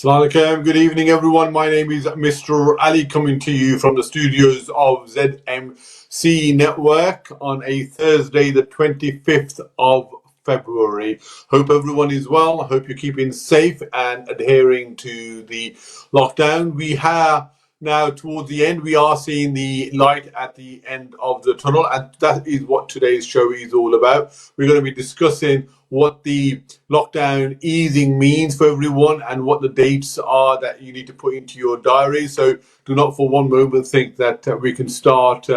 Assalamu alaikum. Good evening, everyone. My name is Mr. Ali, coming to you from the studios of ZMC Network on a Thursday, the 25th of February. Hope everyone is well. Hope you're keeping safe and adhering to the lockdown. We have now, towards the end, we are seeing the light at the end of the tunnel, and that is what today's show is all about. We're going to be discussing what the lockdown easing means for everyone and what the dates are that you need to put into your diary. So do not for one moment think that we can start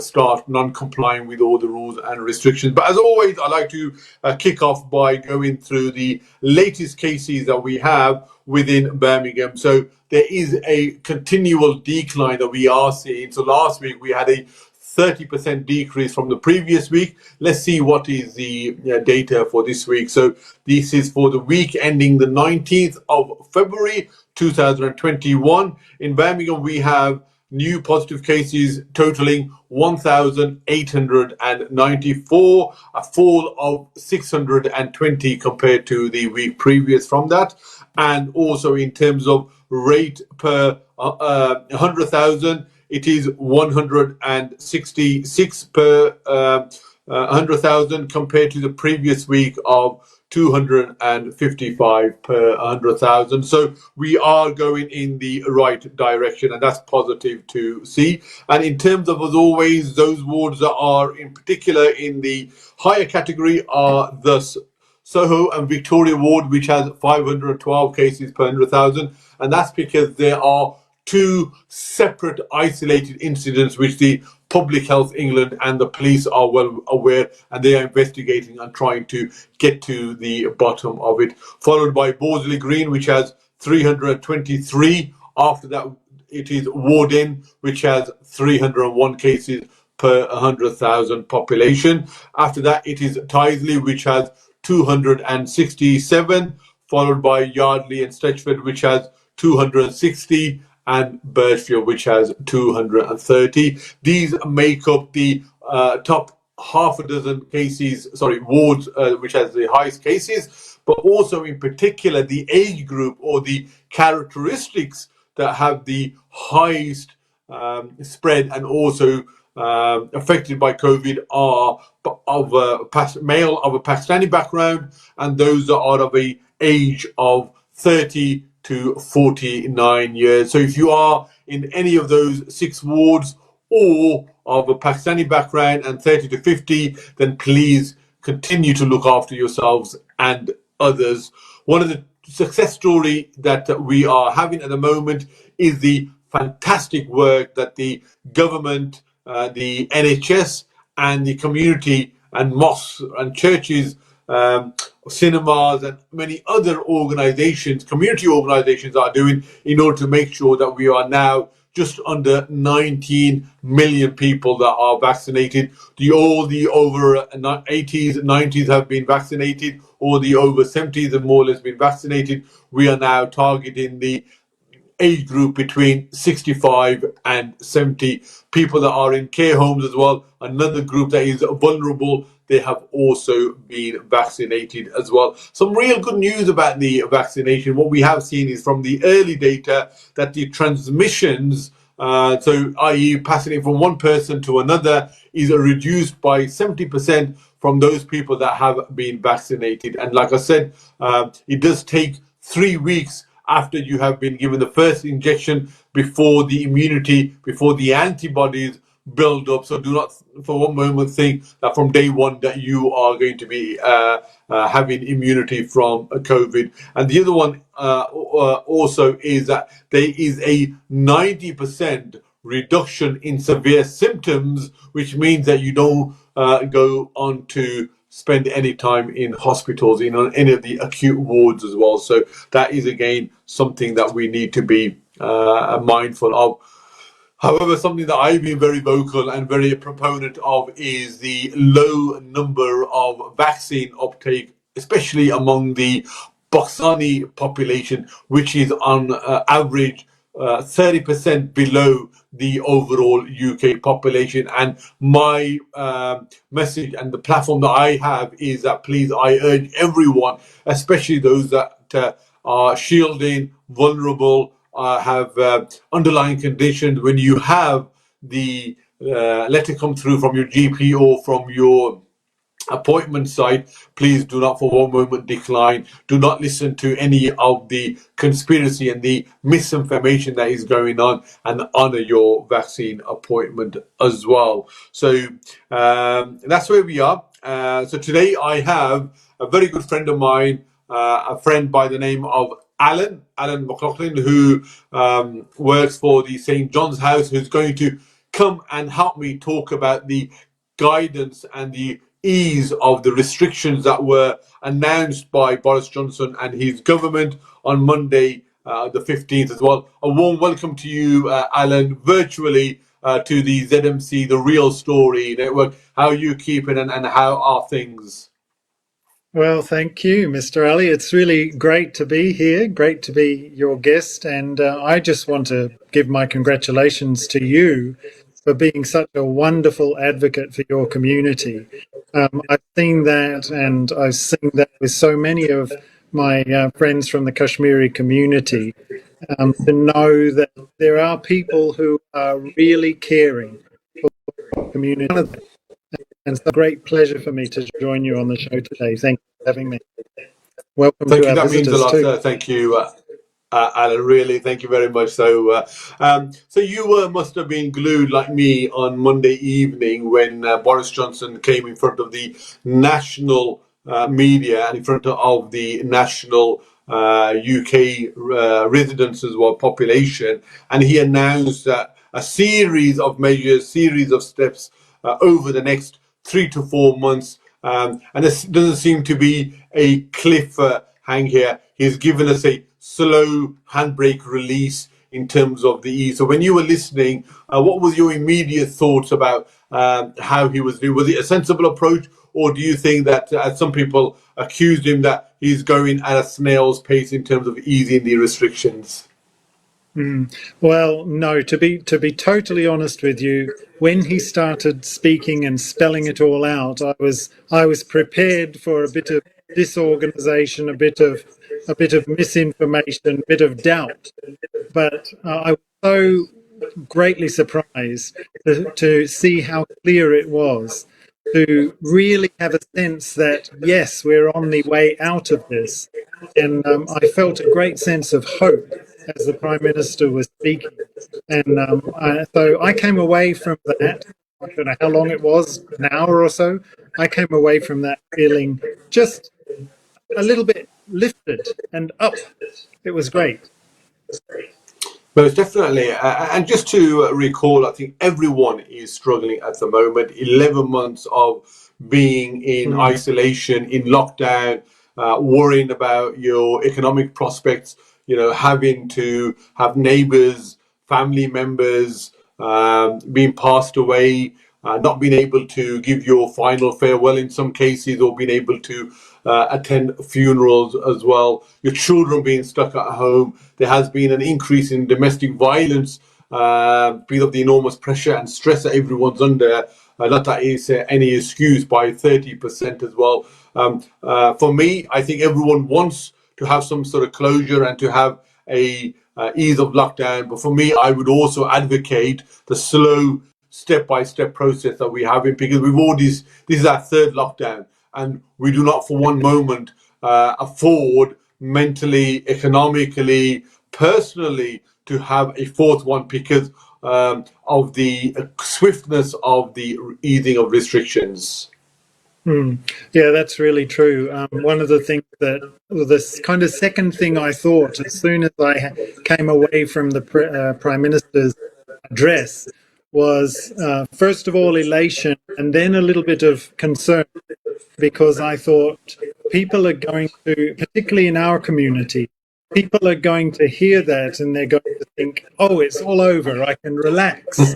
start non-complying with all the rules and restrictions. But as always, I like to kick off by going through the latest cases that we have within Birmingham. So there is a continual decline that we are seeing. So last week we had a 30% decrease from the previous week. Let's see what is the data for this week. So this is for the week ending the 19th of February 2021. In Birmingham, we have new positive cases totaling 1,894, a fall of 620 compared to the week previous from that. And also in terms of rate per 100,000, it is 166 per 100,000 compared to the previous week of 255 per 100,000. So we are going in the right direction, and that's positive to see. And in terms of, as always, those wards that are in particular in the higher category are thus Soho and Victoria ward, which has 512 cases per 100,000, and that's because there are two separate isolated incidents which the Public Health England and the police are well aware, and they are investigating and trying to get to the bottom of it. Followed by Borsley Green, which has 323. After that, it is Warden, which has 301 cases per 100,000 population. After that, it is Tyseley, which has 267, followed by Yardley and Stretchford, which has 260, and Birchfield, which has 230. These make up the top half a dozen wards, which has the highest cases, but also in particular the age group or the characteristics that have the highest spread and also affected by COVID are of a male of a Pakistani background, and those that are of a age of 30 to 49 years. So if you are in any of those 6 wards or of a Pakistani background and 30 to 50, then please continue to look after yourselves and others. One of the success story that we are having at the moment is the fantastic work that the government, the NHS and the community and mosques and churches, cinemas and many other organizations, community organizations are doing in order to make sure that we are now just under 19 million people that are vaccinated. All the over 80s, 90s have been vaccinated, or the over 70s have more or less been vaccinated. We are now targeting the age group between 65 and 70. People that are in care homes as well, another group that is vulnerable, they have also been vaccinated as well. Some real good news about the vaccination. What we have seen is from the early data that the transmissions, i.e. passing it from one person to another, is reduced by 70% from those people that have been vaccinated. And like I said, it does take 3 weeks after you have been given the first injection before the immunity, before the antibodies build up. So do not for one moment think that from day one that you are going to be having immunity from COVID. And the other one also is that there is a 90% reduction in severe symptoms, which means that you don't go on to spend any time in hospitals, in any of the acute wards as well. So that is again something that we need to be mindful of. However, something that I've been very vocal and very a proponent of is the low number of vaccine uptake, especially among the Pakistani population, which is on average 30% below the overall UK population. And my message and the platform that I have is that please, I urge everyone, especially those that are shielding, vulnerable, have underlying conditions, when you have the letter come through from your GP or from your appointment site, please do not for one moment decline. Do not listen to any of the conspiracy and the misinformation that is going on, and honor your vaccine appointment as well. So that's where we are. So today I have a very good friend of mine, a friend by the name of Alan McLaughlin, who works for the St. John's House, who's going to come and help me talk about the guidance and the ease of the restrictions that were announced by Boris Johnson and his government on Monday, the 15th as well. A warm welcome to you, Alan, virtually to the ZMC, the Real Story Network. How are you keeping, and how are things? Well, thank you, Mr. Ali. It's really great to be here, great to be your guest. And I just want to give my congratulations to you for being such a wonderful advocate for your community. I've seen that, and I've seen that with so many of my friends from the Kashmiri community, to know that there are people who are really caring for the community. And it's a great pleasure for me to join you on the show today. Thank you for having me. Welcome Thank to you. our That means a visitors lot. too. Thank you, Alan. Really, thank you very much. So, so you must have been glued like me on Monday evening when Boris Johnson came in front of the national media and in front of the national UK residents as well, population, and he announced that a series of measures, series of steps over the next 3 to 4 months. And there doesn't seem to be a cliff hang here. He's given us a slow handbrake release in terms of the ease. So when you were listening, what was your immediate thoughts about how he was doing? Was it a sensible approach, or do you think that, as some people accused him, that he's going at a snail's pace in terms of easing the restrictions? Well, no, to be totally honest with you, when he started speaking and spelling it all out, I was prepared for a bit of disorganization, a bit of misinformation, a bit of doubt. But I was so greatly surprised to see how clear it was, to really have a sense that, yes, we're on the way out of this. And I felt a great sense of hope as the Prime Minister was speaking. And so I came away from that, I don't know how long it was, an hour or so. I came away from that feeling just a little bit lifted and up. It was great. Most definitely. And just to recall, I think everyone is struggling at the moment. 11 months of being in isolation, in lockdown, worrying about your economic prospects, having to have neighbors, family members being passed away, not being able to give your final farewell in some cases, or being able to attend funerals as well. Your children being stuck at home. There has been an increase in domestic violence because of the enormous pressure and stress that everyone's under. Not that is any excuse, by 30% as well. For me, I think everyone wants to have some sort of closure and to have a ease of lockdown. But for me, I would also advocate the slow step-by-step process that we have in, because this is our third lockdown, and we do not for one moment afford mentally, economically, personally to have a fourth one, because of the swiftness of the easing of restrictions. Yeah, that's really true. One of the things that, this kind of second thing I thought as soon as I came away from the Prime Minister's address was, first of all, elation, and then a little bit of concern, because I thought people are going to, particularly in our community, people are going to hear that and they're going to think, oh, it's all over, I can relax.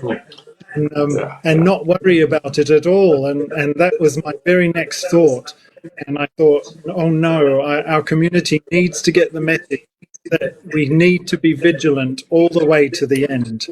And not worry about it at all. And that was my very next thought. And I thought, oh no, our community needs to get the message that we need to be vigilant all the way to the end.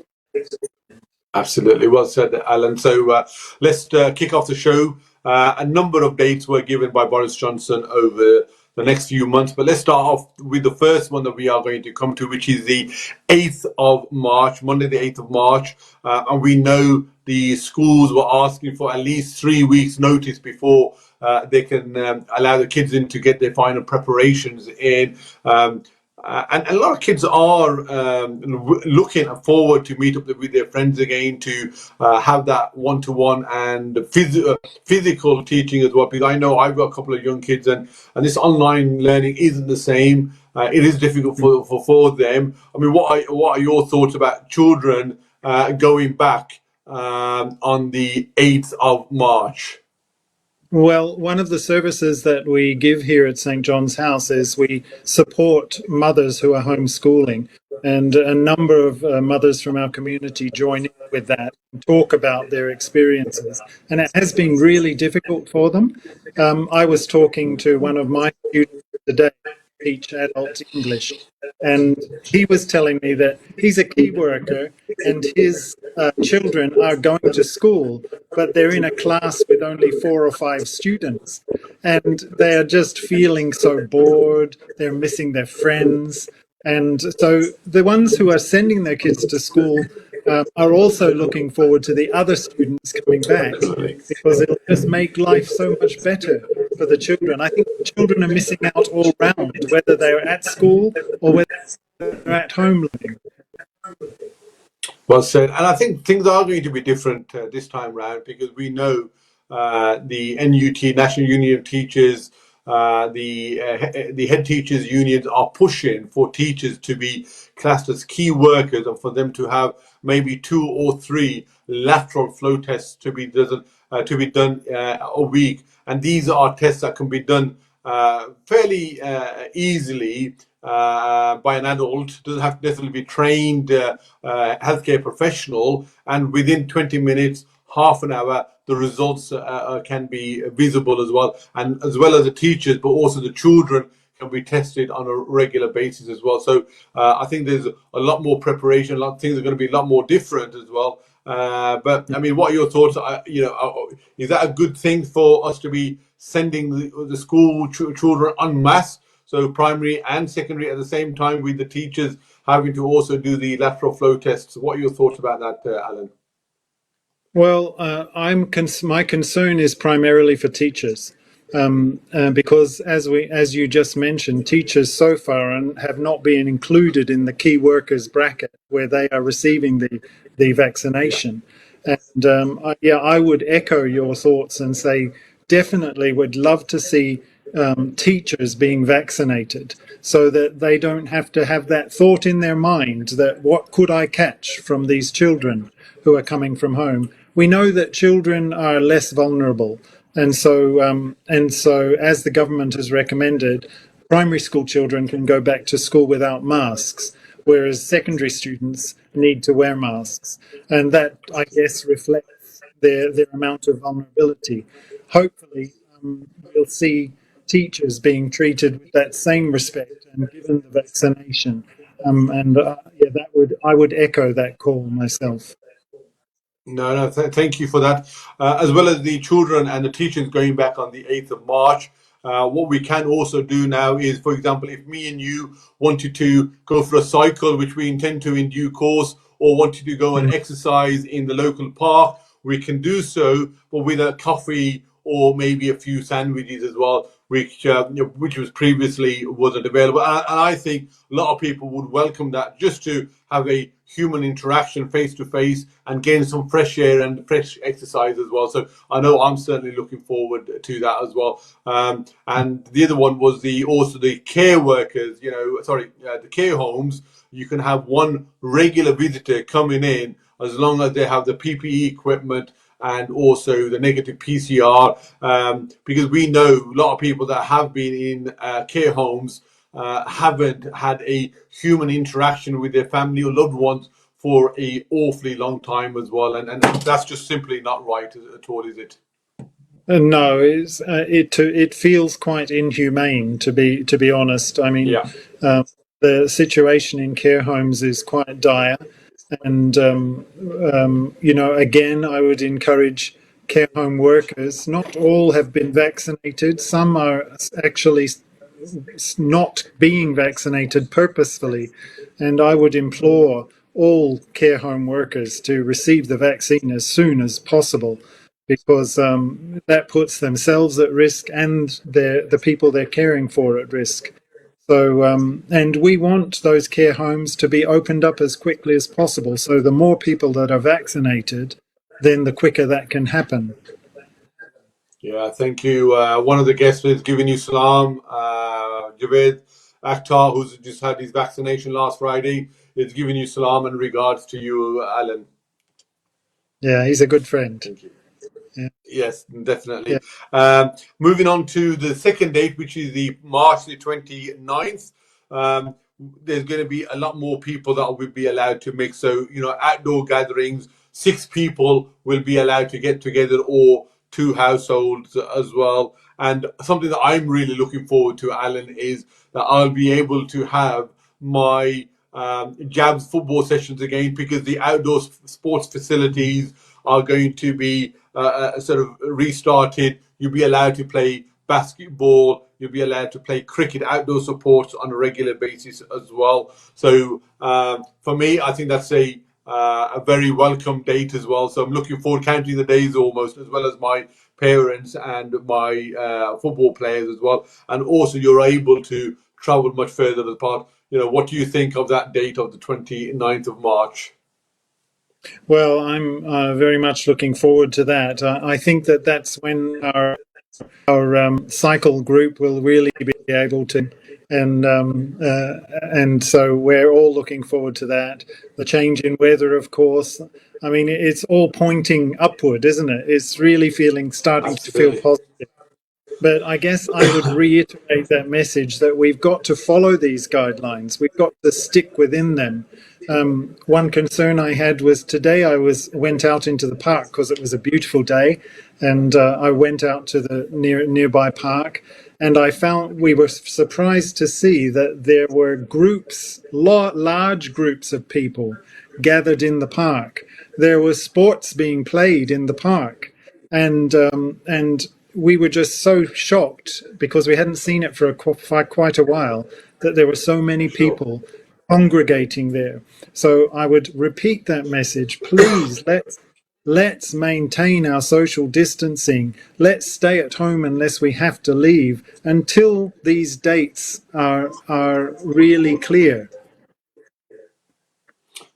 Absolutely. Well said, Alan. So let's kick off the show. A number of dates were given by Boris Johnson over the next few months. But let's start off with the first one that we are going to come to, which is the 8th of March, Monday the 8th of March. And we know the schools were asking for at least 3 weeks notice before they can allow the kids in to get their final preparations in. And a lot of kids are looking forward to meet up with their friends again, to have that one-to-one and physical teaching as well. Because I know I've got a couple of young kids, and this online learning isn't the same. It is difficult for them. I mean, what are your thoughts about children going back on the 8th of March? Well, one of the services that we give here at St. John's House is we support mothers who are homeschooling. And a number of mothers from our community join in with that and talk about their experiences. And it has been really difficult for them. I was talking to one of my students today, teach adult English, and he was telling me that he's a key worker and his children are going to school, but they're in a class with only 4 or 5 students, and they are just feeling so bored. They're missing their friends. And so the ones who are sending their kids to school are also looking forward to the other students coming back, because it'll just make life so much better for the children. I think the children are missing out all round, whether they're at school or whether they're at home living. Well said. And I think things are going to be different this time round, because we know the NUT, National Union of Teachers, the head teachers unions are pushing for teachers to be classed as key workers, and for them to have maybe 2 or 3 lateral flow tests to be done a week. And these are tests that can be done fairly easily by an adult. Doesn't have to necessarily be trained healthcare professional, and within 20 minutes, half an hour, the results can be visible as well, and as well as the teachers, but also the children can be tested on a regular basis as well. So I think there's a lot more preparation. A lot of things are going to be a lot more different as well. But I mean, what are your thoughts? Is that a good thing for us to be sending the school children en masse, so primary and secondary at the same time, with the teachers having to also do the lateral flow tests? What are your thoughts about that, Alan? Well, my concern is primarily for teachers, because as you just mentioned, teachers so far have not been included in the key workers bracket where they are receiving the vaccination. And I would echo your thoughts and say definitely would love to see teachers being vaccinated, so that they don't have to have that thought in their mind that what could I catch from these children who are coming from home. We know that children are less vulnerable, and so as the government has recommended, primary school children can go back to school without masks, whereas secondary students need to wear masks, and that, I guess, reflects their amount of vulnerability. Hopefully, we'll see teachers being treated with that same respect and given the vaccination, I would echo that call myself. No, thank you for that. As well as the children and the teachers going back on the 8th of March, what we can also do now is, for example, if me and you wanted to go for a cycle, which we intend to in due course, or wanted to go and exercise in the local park, we can do so, but with a coffee or maybe a few sandwiches as well, which was previously wasn't available. And I think a lot of people would welcome that, just to have a human interaction face to face and gain some fresh air and fresh exercise as well. So I know I'm certainly looking forward to that as well. And the other one was also the care workers, the care homes. You can have one regular visitor coming in, as long as they have the PPE equipment and also the negative PCR, because we know a lot of people that have been in care homes haven't had a human interaction with their family or loved ones for a awfully long time as well, and that's just simply not right at all, is it? No, it feels quite inhumane, to be honest. I mean, the situation in care homes is quite dire, and again, I would encourage care home workers. Not all have been vaccinated. Some are actually not being vaccinated purposefully. And I would implore all care home workers to receive the vaccine as soon as possible, because that puts themselves at risk and the people they're caring for at risk. So, and we want those care homes to be opened up as quickly as possible. So the more people that are vaccinated, then the quicker that can happen. Yeah, thank you. One of the guests is giving you salam. Javed Akhtar, who's just had his vaccination last Friday, is giving you salam and regards to you, Alan. Yeah, he's a good friend. Thank you. Yeah. Yes, Yeah. definitely. Moving on to the second date, which is the March the 29th. There's going to be a lot more people that will be allowed to mix. So, outdoor gatherings, 6 people will be allowed to get together, or 2 households as well. And something that I'm really looking forward to, Alan, is that I'll be able to have my jabs football sessions again, because the outdoor sports facilities are going to be sort of restarted. You'll be allowed to play basketball. You'll be allowed to play cricket, outdoor sports on a regular basis as well. So for me, I think that's a very welcome date as well. So I'm looking forward, counting the days almost, as well as my parents and my football players as well. And also, you're able to travel much further apart. What do you think of that date of the 29th of March? Well, I'm very much looking forward to that. I think that that's when our cycle group will really be able to, and so we're all looking forward to that. The change in weather, of course. I mean, it's all pointing upward, isn't it? It's really starting to feel Absolutely. positive. But I guess I would reiterate that message that we've got to follow these guidelines. We've got to stick within them. One concern I had was today went out into the park because it was a beautiful day, and I went out to the nearby park, and I found we were surprised to see that there were large groups of people gathered in the park. There was sports being played in the park, and we were just so shocked because we hadn't seen it for quite a while, that there were so many Sure. people congregating there. So I would repeat that message. Please, let's maintain our social distancing. Let's stay at home unless we have to leave until these dates are really clear.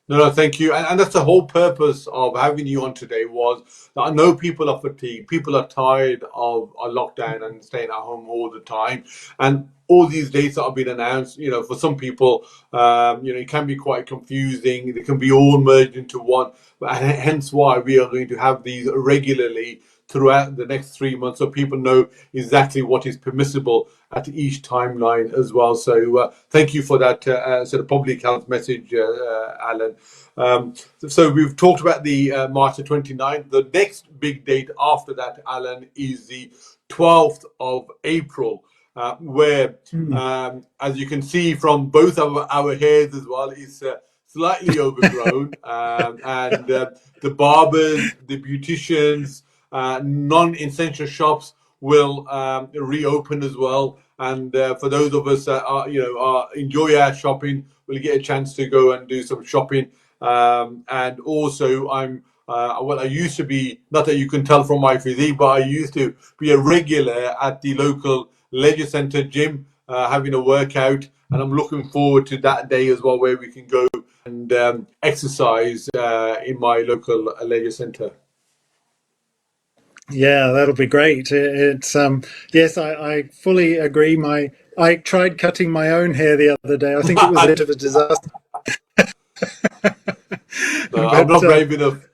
No, thank you. And that's the whole purpose of having you on today, was that I know people are fatigued. People are tired of a lockdown and staying at home all the time. And all these dates that have been announced, for some people, it can be quite confusing. They can be all merged into one. But hence why we are going to have these regularly throughout the next 3 months, so people know exactly what is permissible at each timeline as well. So thank you for that sort of public health message, Alan. So we've talked about the March the 29th. The next big date after that, Alan, is the 12th of April, where, as you can see from both of our hairs as well, is slightly overgrown. And the barbers, the beauticians, non-essential shops will reopen as well. And for those of us that enjoy our shopping, we'll get a chance to go and do some shopping. And also, I used to be, not that you can tell from my physique, but I used to be a regular at the local leisure centre gym, having a workout. And I'm looking forward to that day as well, where we can go and exercise in my local leisure centre. Yeah, that'll be great. It's yes, I fully agree. I tried cutting my own hair the other day. I think it was a bit of a disaster. No, I'm But not brave enough.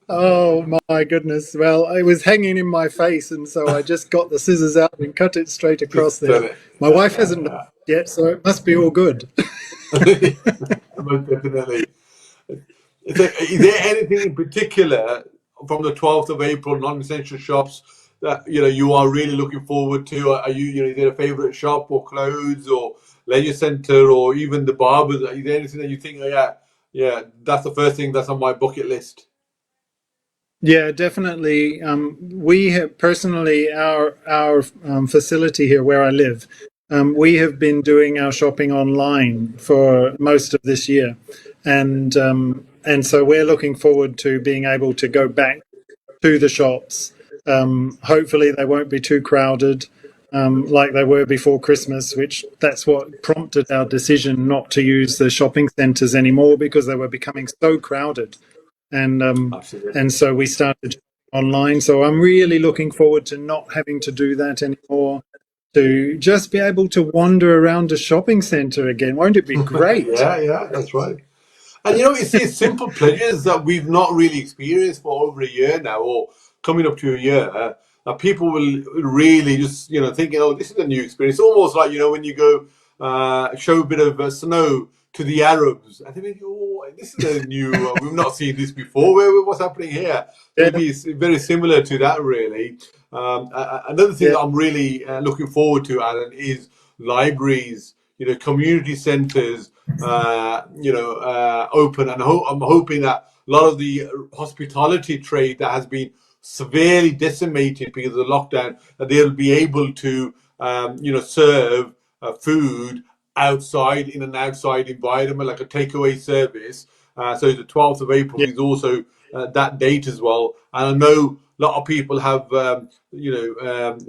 oh my goodness. Well, it was hanging in my face, and so I just got the scissors out and cut it straight across Just there. done it. My wife hasn't noticed yet, so it must be all good. Most definitely. So, is there anything in particular from the 12th of April, non-essential shops, that you are really looking forward to? Are you, is there a favorite shop or clothes or leisure center or even the barbers? Is there anything that you think, oh, yeah, that's the first thing that's on my bucket list? Yeah, definitely. We have personally our facility here where I live. we have been doing our shopping online for most of this year, and so we're looking forward to being able to go back to the shops. Hopefully, they won't be too crowded like they were before Christmas, which that's what prompted our decision not to use the shopping centres anymore, because they were becoming so crowded. And Absolutely. and so we started online. So I'm really looking forward to not having to do that anymore. To just be able to wander around a shopping centre again, won't it be great? Yeah, that's right. And it's these simple pleasures that we've not really experienced for over a year now, or coming up to a year, that people will really just, thinking, oh, this is a new experience. Almost like, when you go show a bit of snow to the Arabs, and they think, oh, this is a new, we've not seen this before. What's happening here? So it'll Yeah, be very similar to that, really. Another thing yeah, that I'm really looking forward to, Alan, is libraries, community centres, open. And I'm hoping that a lot of the hospitality trade that has been severely decimated because of the lockdown, that they'll be able to, serve food outside in an outside environment, like a takeaway service. So the 12th of April yeah, is also that date as well. And I know a lot of people have,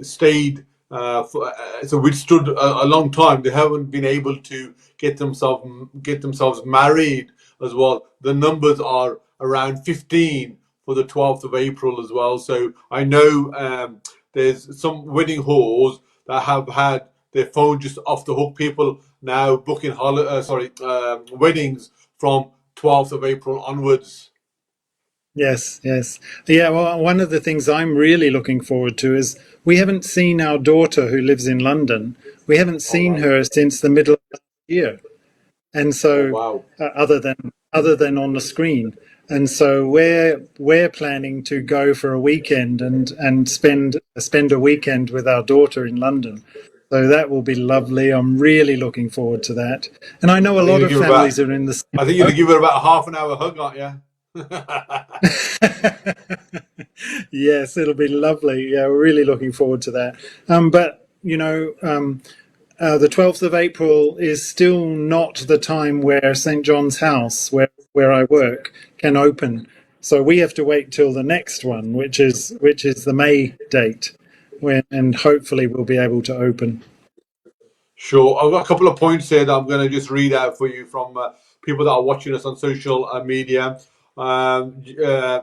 stayed so withstood a long time. They haven't been able to get themselves married as well. The numbers are around 15 for the 12th of April as well. So I know there's some wedding halls that have had their phone just off the hook. People now booking weddings from 12th of April onwards. yes, yes. Yeah, well, one of the things I'm really looking forward to is we haven't seen our daughter who lives in London. We haven't Oh seen wow! her since the middle of last year. And Oh so wow! other than on the screen. And so we're planning to go for a weekend and spend a weekend with our daughter in London. So that will be lovely. I'm really looking forward to that. And I know I a think lot you'll of give her about. families are in the same I think you'll boat. give her about a half an hour hug, aren't you? Yes, it'll be lovely. Yeah, we're really looking forward to that. But the 12th of April is still not the time where St. John's House, where I work, can open. So we have to wait till the next one, which is the May date, and hopefully we'll be able to open. Sure. I've got a couple of points here that I'm going to just read out for you from people that are watching us on social media. I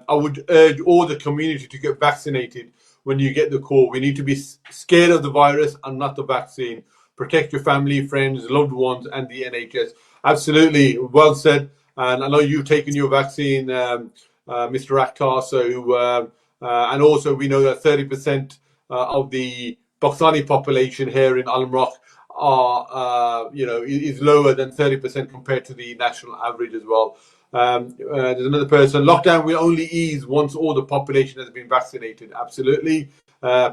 would urge all the community to get vaccinated when you get the call. We need to be scared of the virus and not the vaccine. Protect your family, friends, loved ones, and the NHS. Absolutely. Well said. And I know you've taken your vaccine, Mr. Akhtar. So, and also we know that 30% of the Pakistani population here in Al Rock are is lower than 30% compared to the national average as well. There's another person. Lockdown will only ease once all the population has been vaccinated. Absolutely.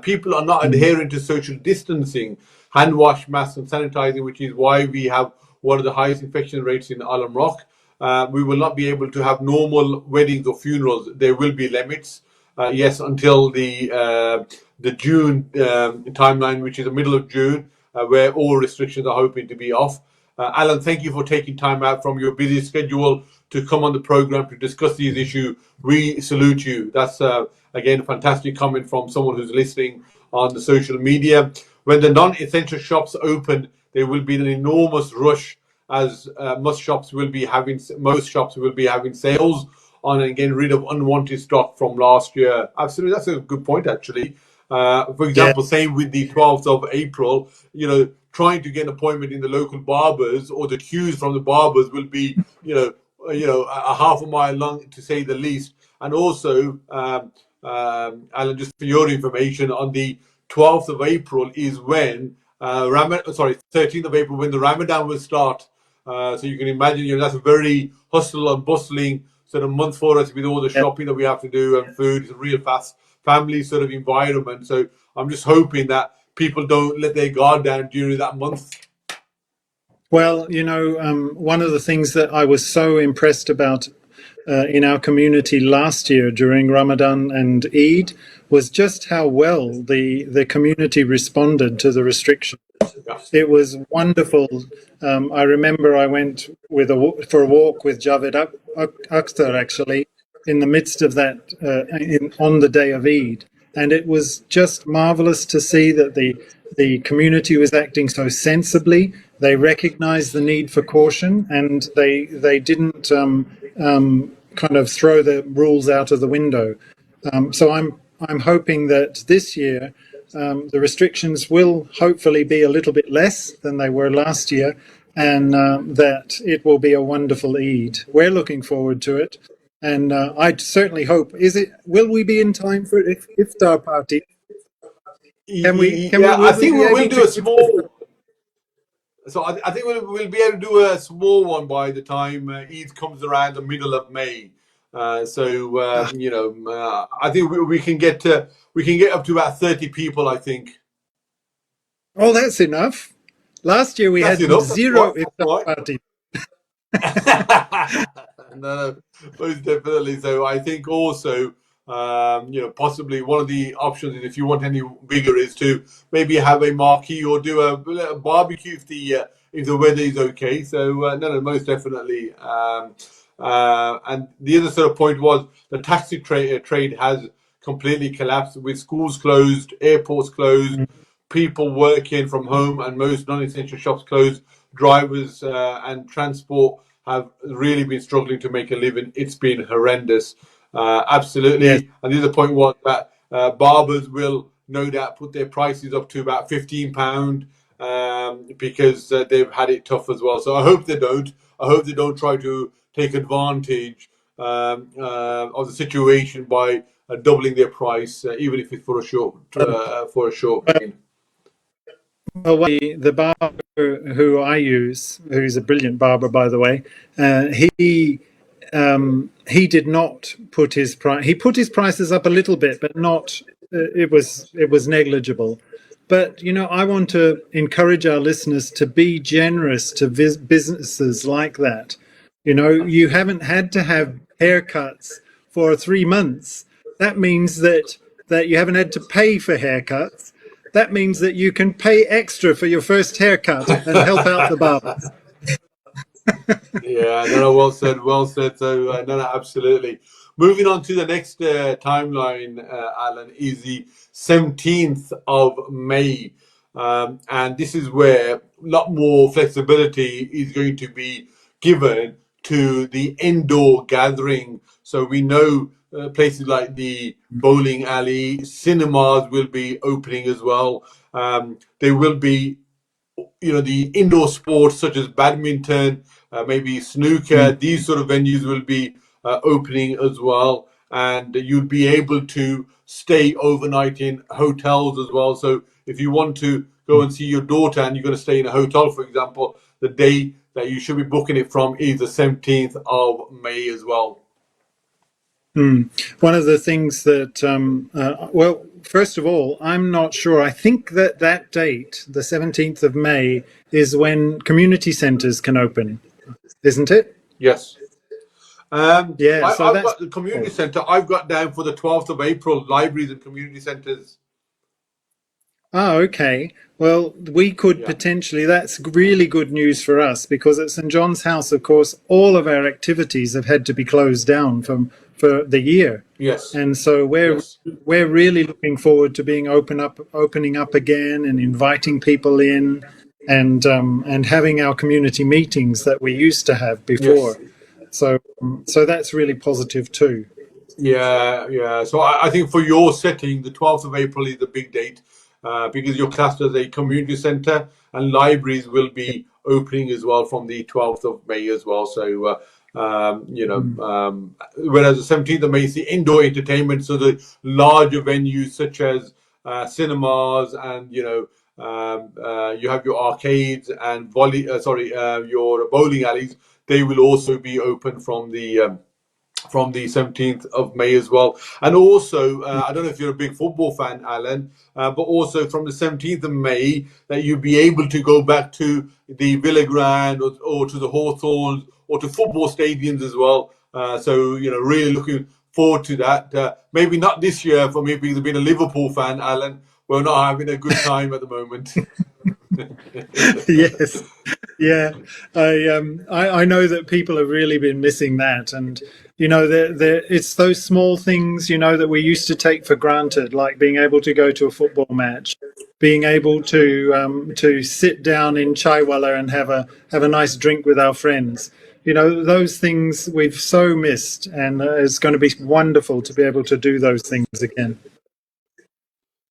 People are not Mm. adhering to social distancing, hand wash, masks, and sanitizing, which is why we have one of the highest infection rates in Alam Rock. We will not be able to have normal weddings or funerals. There will be limits. Yes, until the June timeline, which is the middle of June, where all restrictions are hoping to be off. Alan, thank you for taking time out from your busy schedule to come on the program to discuss these issues. We salute you. That's again a fantastic comment from someone who's listening on the social media. When the non-essential shops open, there will be an enormous rush, as most shops will be having sales on and getting rid of unwanted stock from last year. Absolutely, that's a good point actually. For Yeah. example, same with the 12th of April, trying to get an appointment in the local barbers, or the queues from the barbers will be, a half a mile long to say the least. And also, Alan, just for your information, on the 12th of April is when 13th of April, when the Ramadan will start. So you can imagine, that's a very hustle and bustling sort of month for us with all the Yeah. shopping that we have to do and food. It's a real fast family sort of environment. So I'm just hoping that people don't let their guard down during that month. Well, one of the things that I was so impressed about in our community last year during Ramadan and Eid was just how well the community responded to the restrictions. Yeah. It was wonderful. I remember I went for a walk with Javed Akhtar, actually, in the midst of that on the day of Eid. And it was just marvelous to see that the community was acting so sensibly. They recognized the need for caution, and they didn't kind of throw the rules out of the window. So I'm hoping that this year the restrictions will hopefully be a little bit less than they were last year, and that it will be a wonderful Eid. We're looking forward to it, and I certainly hope. Will we be in time for iftar party? Yeah, I Will we think be we will able do to a give iftar? small. So I think we'll be able to do a small one by the time Eid comes around the middle of May. Ah, I think we can get up to about 30 people. I think oh, that's enough. Last year we that's had enough. That's zero right. That's iftar right. party. No, most definitely. So I think also, possibly one of the options, if you want any bigger, is to maybe have a marquee or do a barbecue if the weather is okay. So no, most definitely. And the other sort of point was the taxi trade has completely collapsed with schools closed, airports closed, people working from home, and most non-essential shops closed. Drivers and transport have really been struggling to make a living. It's been horrendous, Yes. absolutely. And the other point was that barbers will no doubt put their prices up to about £15 because they've had it tough as well. So I hope they don't. I hope they don't try to take advantage of the situation by doubling their price, even if it's for a short gain. Well, the barber who I use, who's a brilliant barber, by the way, he did not put his price. He put his prices up a little bit, but not. It was negligible. But I want to encourage our listeners to be generous to businesses like that. You haven't had to have haircuts for 3 months. That means that you haven't had to pay for haircuts. That means that you can pay extra for your first haircut and help out the barbers. Yeah, no, well said, well said. So, no, absolutely. Moving on to the next timeline, Alan, is the 17th of May. And this is where a lot more flexibility is going to be given to the indoor gathering. So we know places like the bowling alley, cinemas will be opening as well. There will be the indoor sports such as badminton, maybe snooker, Mm. these sort of venues will be opening as well. And you'll be able to stay overnight in hotels as well. So if you want to go and see your daughter and you're going to stay in a hotel, for example, the day that you should be booking it from is the 17th of May as well. Mm. One of the things that, well, first of all, I'm not sure. I think that date, the 17th of May, is when community centres can open, isn't it? Yes. Yeah, so I've that's got the community cool. centre. I've got down for the 12th of April, libraries and community centres. Oh, okay. Well, we could Yeah. potentially, that's really good news for us because at St. John's House, of course, all of our activities have had to be closed down for the year. Yes. And so Yes. we're really looking forward to opening up again and inviting people in and having our community meetings that we used to have Yes. before. So that's really positive too. Yeah, yeah. So I think for your setting, the 12th of April is the big date because you're classed as a community centre and libraries will be opening as well from the 12th of May as well. So, Mm. whereas the 17th of May is the indoor entertainment, so the larger venues such as cinemas and, you have your arcades and your bowling alleys, they will also be open from the 17th of May as well. And also, I don't know if you're a big football fan, Alan, but also from the 17th of May, that you'll be able to go back to the Villa Ground or to the Hawthorns or to football stadiums as well. So, really looking forward to that. Maybe not this year for me because I've been a Liverpool fan, Alan. We're not having a good time at the moment. Yes, yeah. I know that people have really been missing that, and it's those small things that we used to take for granted, like being able to go to a football match, being able to sit down in Chaiwala and have a nice drink with our friends. Those things we've so missed, and it's going to be wonderful to be able to do those things again.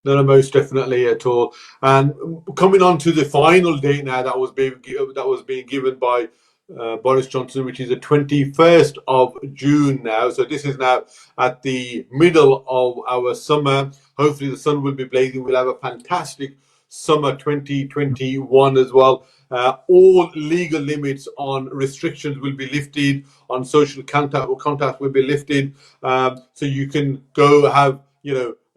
No, most definitely at all. And coming on to the final date now that was being given by Boris Johnson, which is the 21st of June now. So this is now at the middle of our summer. Hopefully the sun will be blazing. We'll have a fantastic summer 2021 as well. All legal limits on restrictions will be lifted, on social contact will be lifted. So you can go have,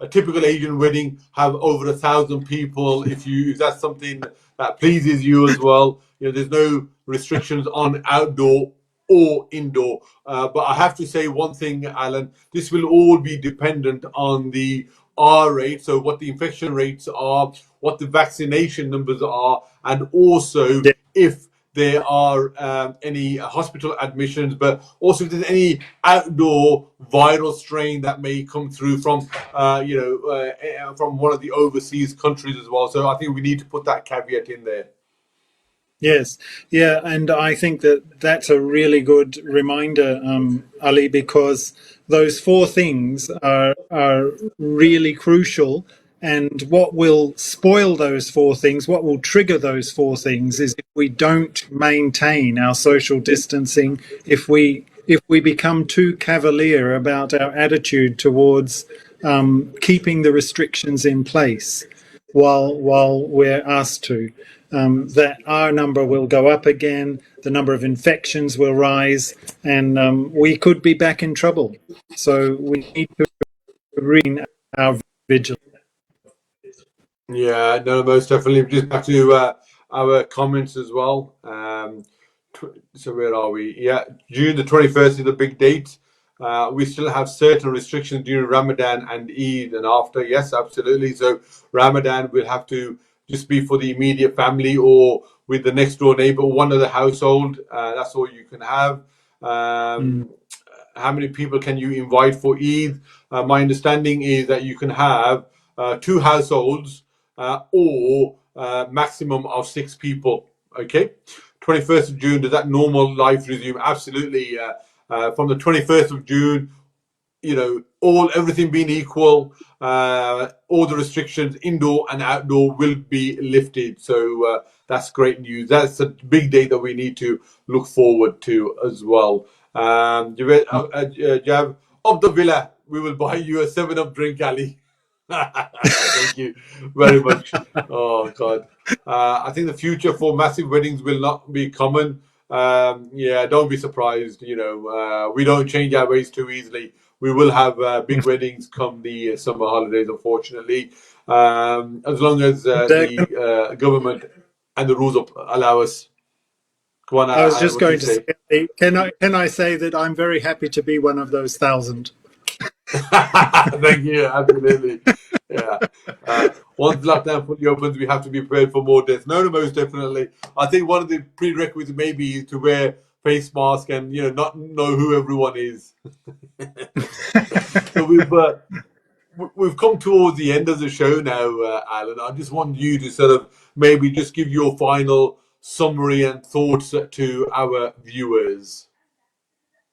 a typical Asian wedding, have over 1,000 people. If that's something that pleases you as well, there's no restrictions on outdoor or indoor. But I have to say one thing, Alan, this will all be dependent on the R rate, so what the infection rates are, what the vaccination numbers are, and also Yeah. if there are any hospital admissions, but also if there's any outdoor viral strain that may come through from, from one of the overseas countries as well. So I think we need to put that caveat in there. Yes, yeah, and I think that that's a really good reminder, Ali, because those four things are really crucial. And what will spoil those four things, what will trigger those four things, is if we don't maintain our social distancing, if we become too cavalier about our attitude towards keeping the restrictions in place while we're asked to. That our number will go up again, the number of infections will rise, and we could be back in trouble. So we need to remain our vigilance. Yeah, no, most definitely. Just back to our comments as well. So where are we? Yeah, June the 21st is the big date. We still have certain restrictions during Ramadan and Eid and after. Yes, absolutely. So Ramadan will have to just be for the immediate family or with the next door neighbor, one of the household. That's all you can have. Mm. How many people can you invite for Eid? My understanding is that you can have two households or maximum of 6 people. Okay, 21st of June. Does that normal life resume? Absolutely. From the 21st of June, everything being equal, all the restrictions, indoor and outdoor, will be lifted. So that's great news. That's a big day that we need to look forward to as well. Jav, of the villa, we will buy you a 7-Up drink, Ali. Thank you very much. Oh God, I think the future for massive weddings will not be common. Yeah, don't be surprised. We don't change our ways too easily. We will have big weddings come the summer holidays, unfortunately, as long as the government and the rules allow us. Come on, I was Alan, just what do you going to say? say, can I say that I'm very happy to be one of those 1,000? Thank you. Absolutely. Yeah. Once lockdown fully opens, we have to be prepared for more deaths. No, most definitely. I think one of the prerequisites maybe is to wear face mask and not know who everyone is. So we've come towards the end of the show now, Alan. I just want you to sort of maybe just give your final summary and thoughts to our viewers.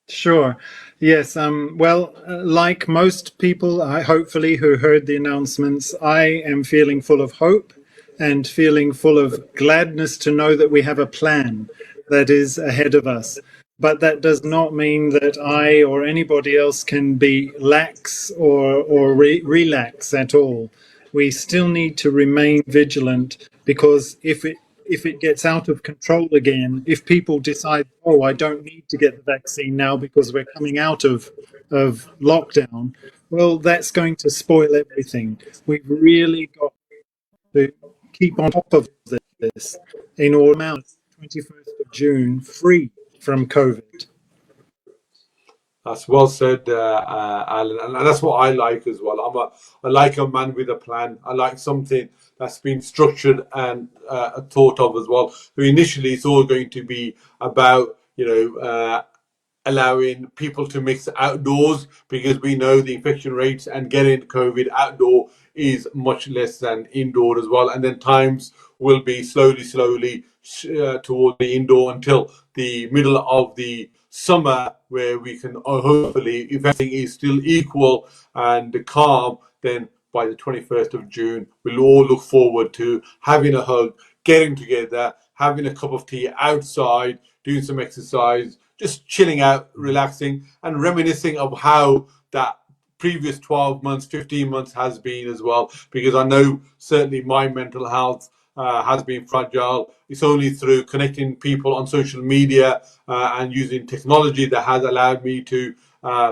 Sure. Yes. Well, like most people, hopefully, who heard the announcements, I am feeling full of hope and feeling full of gladness to know that we have a plan that is ahead of us. But that does not mean that I or anybody else can be lax or relax at all. We still need to remain vigilant, because if it gets out of control again, if people decide, oh, I don't need to get the vaccine now because we're coming out of lockdown, well, that's going to spoil everything. We've really got to keep on top of this in order to 21st of June free from COVID. That's well said, Alan, and that's what I like as well. I like a man with a plan. I like something that's been structured and thought of as well. So initially, it's all going to be about allowing people to mix outdoors, because we know the infection rates and getting COVID outdoor is much less than indoor as well. And then times will be slowly toward the indoor until the middle of the summer, where we can hopefully, if everything is still equal and calm, then by the 21st of June, we'll all look forward to having a hug, getting together, having a cup of tea outside, doing some exercise, just chilling out, relaxing, and reminiscing of how that previous 12 months, 15 months has been as well. Because I know certainly my mental health has been fragile. It's only through connecting people on social media and using technology that has allowed me to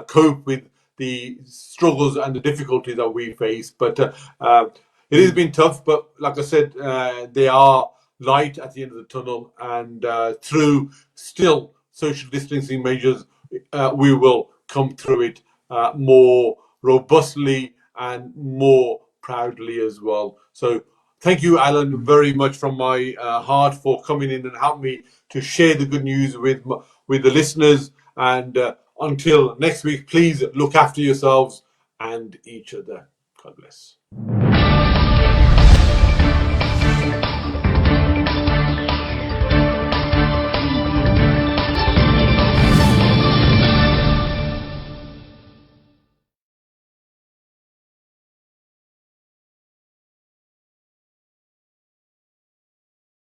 cope with the struggles and the difficulties that we face. But it has been tough, but like I said, they are light at the end of the tunnel, and through still social distancing measures, we will come through it more robustly and more proudly as well. So thank you, Alan, very much from my heart for coming in and helping me to share the good news with the listeners. And until next week, please look after yourselves and each other. God bless.